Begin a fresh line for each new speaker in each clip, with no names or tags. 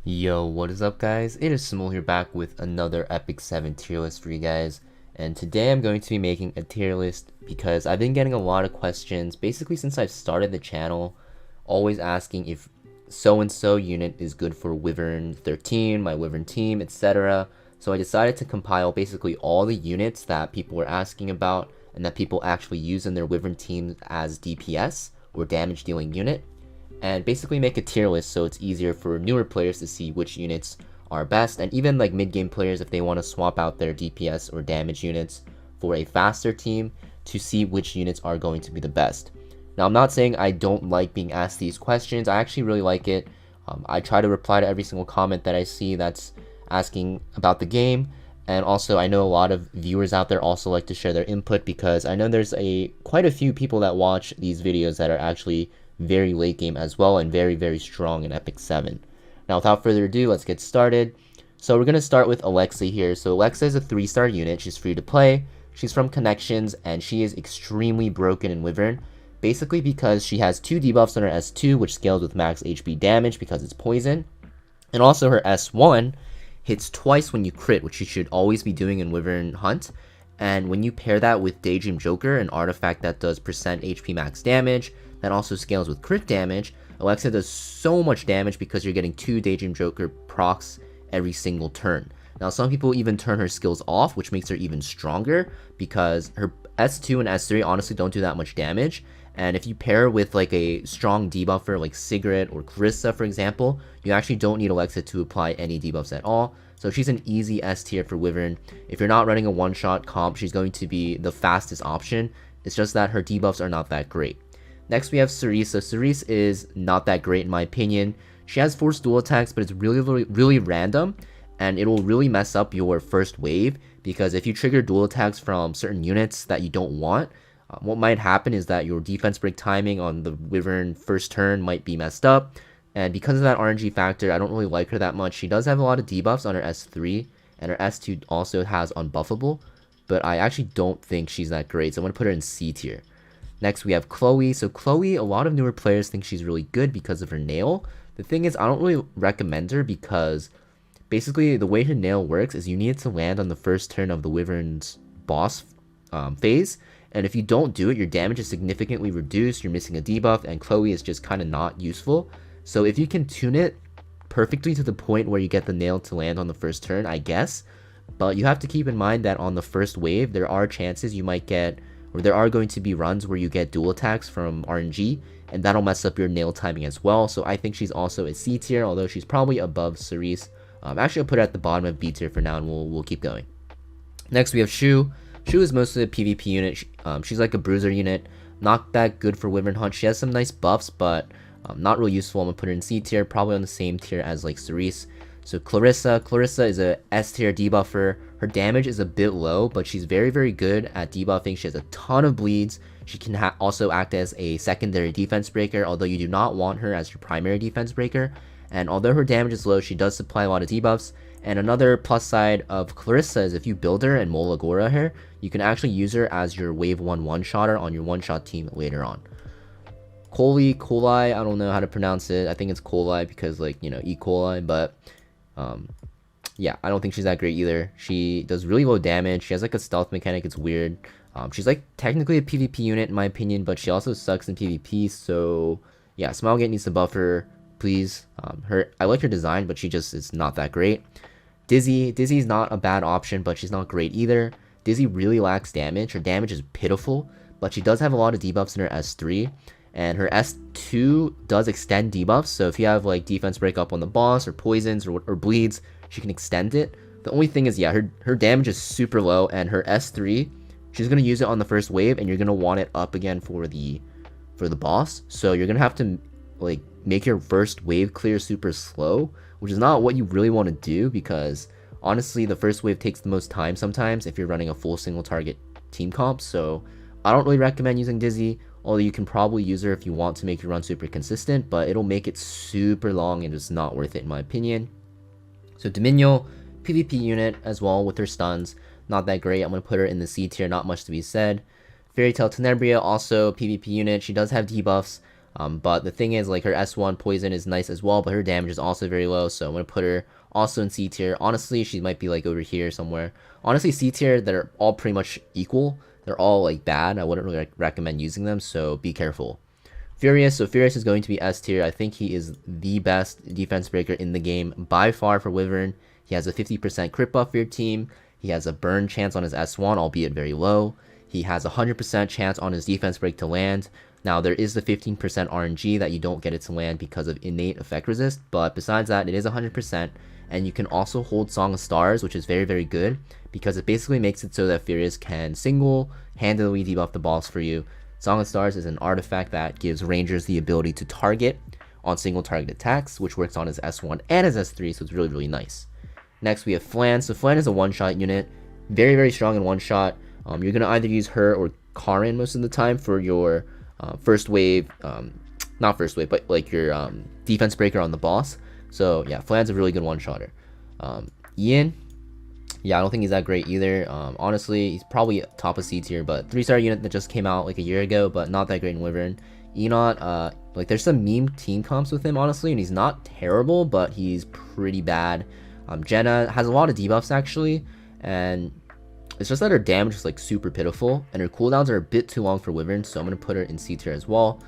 Yo, what is up guys? It is Samool here back with another Epic 7 tier list for you guys. And today I'm going to be making a tier list because I've been getting a lot of questions basically since I've started the channel, always asking if so-and-so unit is good for Wyvern 13, my Wyvern team, etc. So I decided to compile basically all the units that people were asking about and that people actually use in their Wyvern teams as DPS or damage dealing unit, and basically make a tier list so it's easier for newer players to see which units are best, and even like mid-game players if they want to swap out their DPS or damage units for a faster team to see which units are going to be the best. Now I'm not saying I don't like being asked these questions, I actually really like it. I try to reply to every single comment that I see that's asking about the game, and also I know a lot of viewers out there also like to share their input because I know there's quite a few people that watch these videos that are actually very late game as well and very strong in Epic 7. Now without further ado, let's get started. So we're going to start with Alexi here. So Alexi is a 3-star unit, she's free to play, she's from Connections, and she is extremely broken in Wyvern, basically because she has 2 debuffs on her S2 which scales with max HP damage because it's poison, and also her S1 hits twice when you crit, which you should always be doing in Wyvern Hunt. And when you pair that with Daydream Joker, an artifact that does percent HP max damage, that also scales with crit damage, Alexi does so much damage because you're getting 2 Daydream Joker procs every single turn. Now some people even turn her skills off, which makes her even stronger because her S2 and S3 honestly don't do that much damage. And if you pair with like a strong debuffer like Sigrid or Clarissa for example, you actually don't need Alexi to apply any debuffs at all. So she's an easy S tier for Wyvern. If you're not running a one-shot comp, she's going to be the fastest option. It's just that her debuffs are not that great. Next we have Cerise. So Cerise is not that great in my opinion. She has forced dual attacks, but it's really random, and it will really mess up your first wave because if you trigger dual attacks from certain units that you don't want, what might happen is that your defense break timing on the Wyvern first turn might be messed up. And because of that RNG factor, I don't really like her that much. She does have a lot of debuffs on her S3, and her S2 also has unbuffable, but I actually don't think she's that great, so I'm going to put her in C tier. Next we have Chloe. So Chloe, a lot of newer players think she's really good because of her nail. The thing is, I don't really recommend her because basically the way her nail works is you need it to land on the first turn of the Wyvern's boss phase, and if you don't do it, your damage is significantly reduced, you're missing a debuff, and Chloe is just kind of not useful. So if you can tune it perfectly to the point where you get the nail to land on the first turn, I guess, but you have to keep in mind that on the first wave, there are chances you might get, or there are going to be runs where you get dual attacks from RNG, and that'll mess up your nail timing as well. So I think she's also a C tier, although she's probably above Cerise. Actually, I'll put her at the bottom of B tier for now, and we'll keep going. Next, we have Shu. Shu is mostly a PvP unit. She's like a bruiser unit, not that good for Wyvern Hunt. She has some nice buffs, but not real useful. I'm gonna put her in C tier, probably on the same tier as like Cerise. So Clarissa is a S tier debuffer. Her damage is a bit low, but she's very good at debuffing. She has a ton of bleeds. She can also act as a secondary defense breaker, although you do not want her as your primary defense breaker. And although her damage is low, she does supply a lot of debuffs. And another plus side of Clarissa is if you build her and Molagora her, you can actually use her as your wave 1 one-shotter on your one-shot team later on. Coli, I don't know how to pronounce it. I think it's Coli because, like, you know, E. coli, but yeah, I don't think she's that great either. She does really low damage. She has like a stealth mechanic, it's weird. She's like technically a PvP unit in my opinion, but she also sucks in PvP, so yeah, Smilegate needs to buff her, please. I like her design, but she just is not that great. Dizzy's not a bad option, but she's not great either. Dizzy really lacks damage. Her damage is pitiful, but she does have a lot of debuffs in her S3, and her S2 does extend debuffs, so if you have like defense break up on the boss, or poisons, or bleeds, she can extend it. The only thing is, yeah, her damage is super low, and her S3, she's going to use it on the first wave, and you're going to want it up again for the boss, so you're going to have to like make your first wave clear super slow, which is not what you really want to do, because honestly the first wave takes the most time sometimes if you're running a full single target team comp. So I don't really recommend using Dizzy, although you can probably use her if you want to make your run super consistent, but it'll make it super long and it's not worth it in my opinion. So Dominion, PvP unit as well with her stuns, not that great. I'm going to put her in the C tier, not much to be said. Fairy Tail Tenebria, also PvP unit. She does have debuffs. But the thing is, like, her S1 poison is nice as well, but her damage is also very low, so I'm gonna put her also in C tier. Honestly, she might be like over here somewhere. Honestly, C tier, they're all pretty much equal. They're all like bad. I wouldn't really recommend using them, so be careful. Furious, so Furious is going to be S tier. I think he is the best defense breaker in the game by far for Wyvern. He has a 50% crit buff for your team. He has a burn chance on his S1, albeit very low. He has a 100% chance on his defense break to land. Now, there is the 15% RNG that you don't get it to land because of innate effect resist, but besides that, it is 100%, and you can also hold Song of Stars, which is very, very good, because it basically makes it so that Furious can single-handedly debuff the boss for you. Song of Stars is an artifact that gives Rangers the ability to target on single target attacks, which works on his S1 and his S3, so it's really, really nice. Next, we have Flan. So Flan is a one-shot unit, very, very strong in one-shot. You're going to either use her or Karin most of the time for your first wave, not first wave, but like your defense breaker on the boss. So yeah, Flan's a really good one-shotter. Ian, yeah, I don't think he's that great either. Honestly, he's probably top of C tier, but 3-star unit that just came out like a year ago, but not that great in Wyvern. Enot, like there's some meme team comps with him, honestly, and he's not terrible, but he's pretty bad. Jenna has a lot of debuffs actually, and it's just that her damage is like super pitiful, and her cooldowns are a bit too long for Wyvern, so I'm going to put her in C tier as well.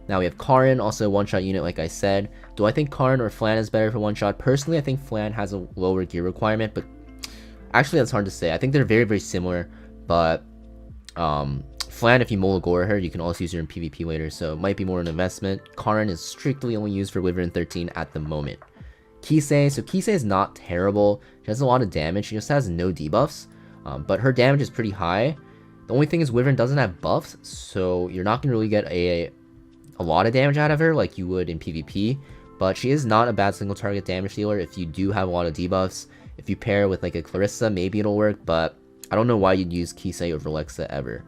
Now we have Karin, also a one-shot unit like I said. Do I think Karin or Flan is better for one-shot? Personally, I think Flan has a lower gear requirement, but actually that's hard to say. I think they're very, very similar, but Flan, if you Molagora her, you can also use her in PvP later, so it might be more an investment. Karin is strictly only used for Wyvern 13 at the moment. Kisei, so Kisei is not terrible. She has a lot of damage, she just has no debuffs, but her damage is pretty high. The only thing is Wyvern doesn't have buffs, so you're not going to really get a lot of damage out of her like you would in PvP, but she is not a bad single target damage dealer if you do have a lot of debuffs. If you pair with like a Clarissa, maybe it'll work, but I don't know why you'd use Kisei over Lexa ever.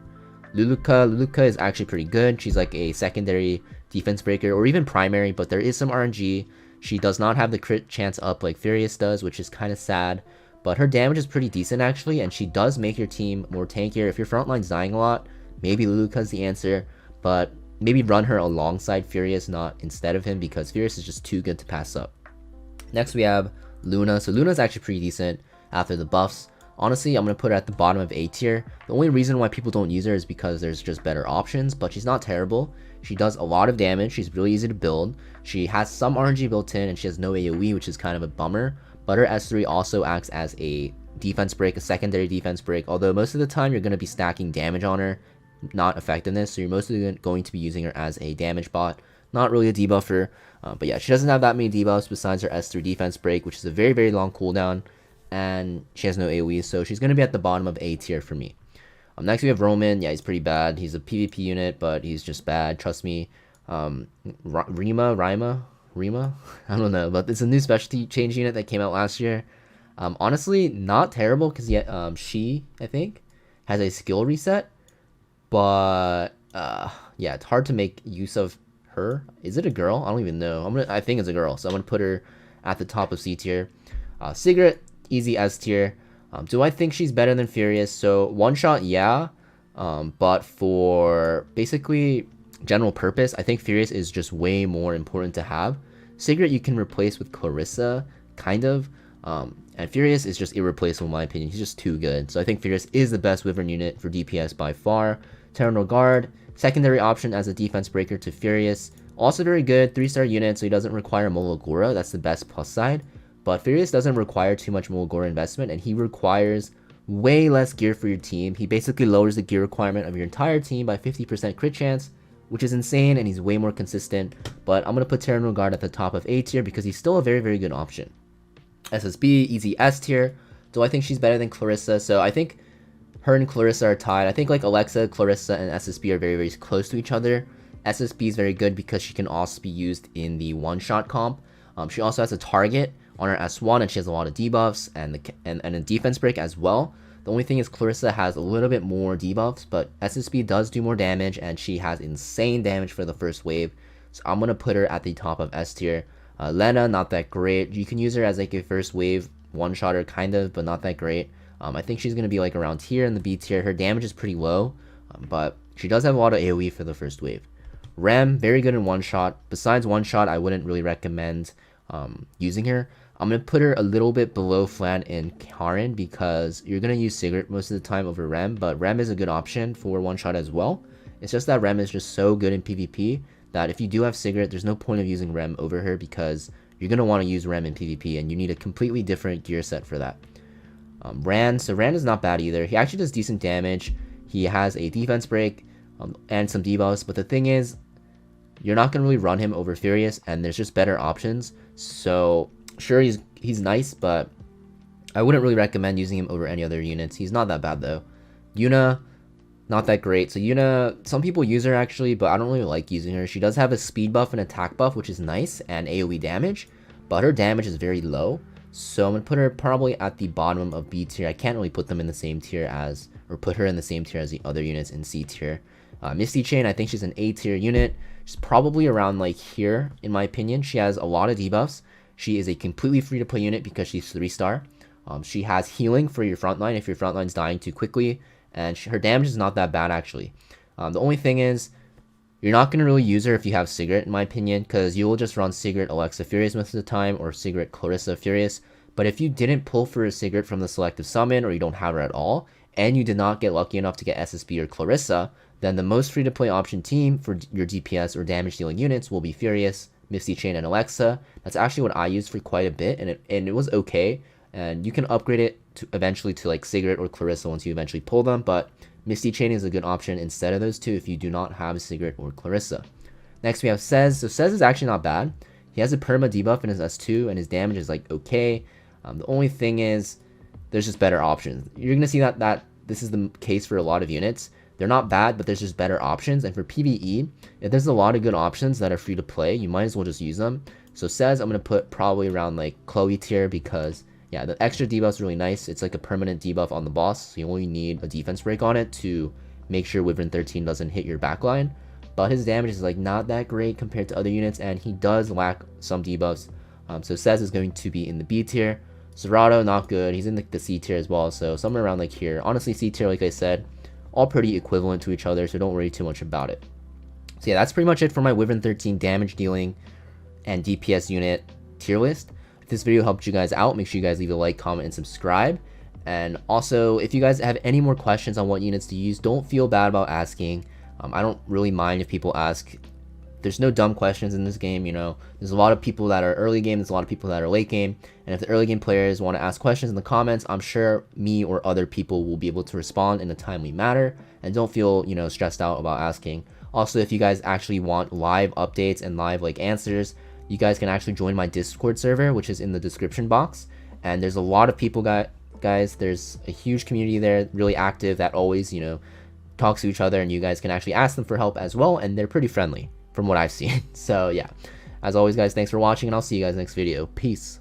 Luluka is actually pretty good. She's like a secondary defense breaker or even primary, but there is some RNG. She does not have the crit chance up like Furious does, which is kind of sad, but her damage is pretty decent actually, and she does make your team more tankier. If your front line's dying a lot, maybe Luluka's the answer, but maybe run her alongside Furious, not instead of him, because Furious is just too good to pass up. Next we have Luna. So Luna's actually pretty decent after the buffs. Honestly, I'm going to put her at the bottom of A tier. The only reason why people don't use her is because there's just better options, but she's not terrible. She does a lot of damage. She's really easy to build. She has some RNG built in, and she has no AoE, which is kind of a bummer. But her S3 also acts as a defense break, a secondary defense break, although most of the time you're going to be stacking damage on her, not effectiveness, so you're mostly going to be using her as a damage bot, not really a debuffer. But yeah, she doesn't have that many debuffs besides her S3 defense break, which is a very, very long cooldown, and she has no AoE, so she's going to be at the bottom of A tier for me. Next we have Roman. Yeah, he's pretty bad. He's a PvP unit, but he's just bad, trust me. Rima? I don't know, but it's a new specialty change unit that came out last year. Honestly, not terrible, because she, I think, has a skill reset, but yeah, it's hard to make use of her. Is it a girl? I don't even know. I think it's a girl, so I'm gonna put her at the top of C tier. Sigrid, easy S tier. Do I think she's better than Furious? So one shot, yeah, but for basically general purpose, I think Furious is just way more important to have. Sigrid you can replace with Clarissa, kind of, and Furious is just irreplaceable in my opinion. He's just too good. So I think Furious is the best Wyvern unit for DPS by far. Terminal Guard, secondary option as a defense breaker to Furious. Also very good, 3-star unit, so he doesn't require Molagora. That's the best plus side. But Furious doesn't require too much Molagora investment, and he requires way less gear for your team. He basically lowers the gear requirement of your entire team by 50% crit chance, which is insane, and he's way more consistent. But I'm going to put Terminal Guard at the top of A tier because he's still a very, very good option. SSB, easy S tier. Do I think she's better than Clarissa? So I think her and Clarissa are tied. I think like Alexa, Clarissa, and SSB are very, very close to each other. SSB is very good because she can also be used in the one-shot comp. She also has a target on her S1, and she has a lot of debuffs and a defense break as well. The only thing is Clarissa has a little bit more debuffs, but SSB does do more damage, and she has insane damage for the first wave. So I'm going to put her at the top of S tier. Lena, not that great. You can use her as like a first wave one-shotter kind of, but not that great. I think she's going to be like around here in the B tier. Her damage is pretty low, but she does have a lot of AoE for the first wave. Ram, very good in one shot. Besides one shot, I wouldn't really recommend using her. I'm going to put her a little bit below Flan and Karen because you're going to use Sigurd most of the time over Rem, but Rem is a good option for one shot as well. It's just that Rem is just so good in PvP that if you do have Sigurd, there's no point of using Rem over her because you're going to want to use Rem in PvP and you need a completely different gear set for that. Rand is not bad either. He actually does decent damage. He has a defense break and some debuffs, but the thing is, you're not going to really run him over Furious and there's just better options. So sure, he's nice, but I wouldn't really recommend using him over any other units. He's not that bad though. Yuna, not that great. So Yuna, some people use her actually, but I don't really like using her. She does have a speed buff and attack buff, which is nice, and AoE damage, but her damage is very low. So I'm going to put her probably at the bottom of B tier. I can't really put them in the same tier as, or put her in the same tier as the other units in C tier. Misty Chain, I think she's an A tier unit. She's probably around like here, in my opinion. She has a lot of debuffs. She is a completely free-to-play unit because she's 3-star. She has healing for your frontline if your frontline's dying too quickly, and her damage is not that bad actually. The only thing is, you're not going to really use her if you have Sigurd, in my opinion, because you will just run Sigurd Alexa Furious most of the time, or Sigurd Clarissa Furious. But if you didn't pull for a Sigurd from the selective summon, or you don't have her at all, and you did not get lucky enough to get SSB or Clarissa, then the most free-to-play option team for your DPS or damage-dealing units will be Furious, Misty Chain, and Alexa. That's actually what I used for quite a bit, and it was okay. And you can upgrade it to eventually to like Sigurd or Clarissa once you eventually pull them, but Misty Chain is a good option instead of those two if you do not have Sigurd or Clarissa. Next we have Sez. So Sez is actually not bad. He has a perma debuff in his S2 and his damage is like okay. The only thing is there's just better options. You're going to see that this is the case for a lot of units. They're not bad, but there's just better options. And for PvE, if there's a lot of good options that are free to play, you might as well just use them. So Sez, I'm going to put probably around like Chloe tier because, yeah, the extra debuff is really nice. It's like a permanent debuff on the boss. So you only need a defense break on it to make sure Wyvern 13 doesn't hit your backline. But his damage is like not that great compared to other units, and he does lack some debuffs. So Sez is going to be in the B tier. Serato, not good. He's in the C tier as well. So somewhere around like here. Honestly, C tier, like I said, all pretty equivalent to each other, so don't worry too much about it. So yeah, that's pretty much it for my Wyvern 13 damage dealing and DPS unit tier list. If this video helped you guys out, make sure you guys leave a like, comment, and subscribe. And also, if you guys have any more questions on what units to use, don't feel bad about asking. I don't really mind if people ask. There's no dumb questions in this game, you know. There's a lot of people that are early game, there's a lot of people that are late game, and if the early game players want to ask questions in the comments, I'm sure me or other people will be able to respond in a timely manner, and don't feel, you know, stressed out about asking. Also, if you guys actually want live updates and live like answers, you guys can actually join my Discord server, which is in the description box, and there's a lot of people guys, there's a huge community there, really active, that always, you know, talks to each other, and you guys can actually ask them for help as well, and they're pretty friendly from what I've seen. So yeah, as always guys, thanks for watching, and I'll see you guys next video. Peace.